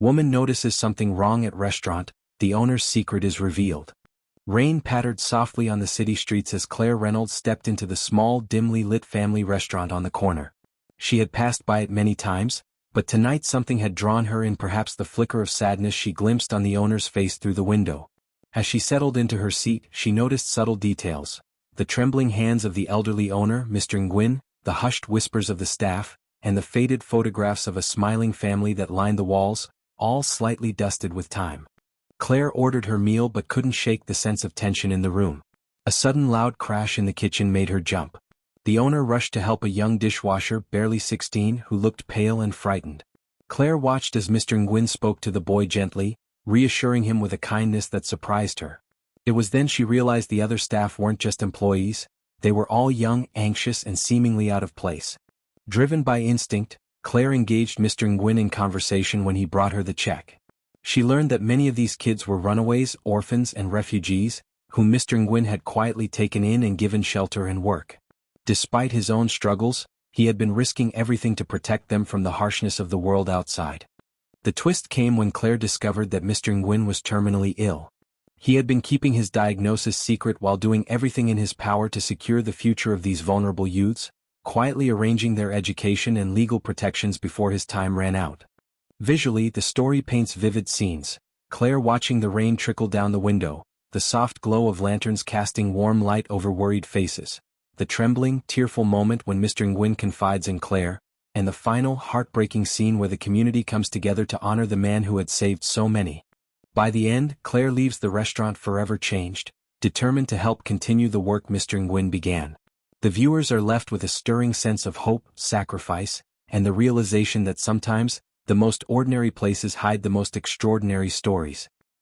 Woman notices something wrong at restaurant, the owner's secret is revealed. Rain pattered softly on the city streets as Claire Reynolds stepped into the small, dimly lit family restaurant on the corner. She had passed by it many times, but tonight something had drawn her in, perhaps the flicker of sadness she glimpsed on the owner's face through the window. As she settled into her seat, she noticed subtle details. The trembling hands of the elderly owner, Mr. Nguyen, the hushed whispers of the staff, and the faded photographs of a smiling family that lined the walls, all slightly dusted with time. Claire ordered her meal but couldn't shake the sense of tension in the room. A sudden loud crash in the kitchen made her jump. The owner rushed to help a young dishwasher, barely 16, who looked pale and frightened. Claire watched as Mr. Nguyen spoke to the boy gently, reassuring him with a kindness that surprised her. It was then she realized the other staff weren't just employees, they were all young, anxious, and seemingly out of place. Driven by instinct, Claire engaged Mr. Nguyen in conversation when he brought her the check. She learned that many of these kids were runaways, orphans, and refugees, whom Mr. Nguyen had quietly taken in and given shelter and work. Despite his own struggles, he had been risking everything to protect them from the harshness of the world outside. The twist came when Claire discovered that Mr. Nguyen was terminally ill. He had been keeping his diagnosis secret while doing everything in his power to secure the future of these vulnerable youths, quietly arranging their education and legal protections before his time ran out. Visually, the story paints vivid scenes. Claire watching the rain trickle down the window, the soft glow of lanterns casting warm light over worried faces, the trembling, tearful moment when Mr. Nguyen confides in Claire, and the final, heartbreaking scene where the community comes together to honor the man who had saved so many. By the end, Claire leaves the restaurant forever changed, determined to help continue the work Mr. Nguyen began. The viewers are left with a stirring sense of hope, sacrifice, and the realization that sometimes, the most ordinary places hide the most extraordinary stories.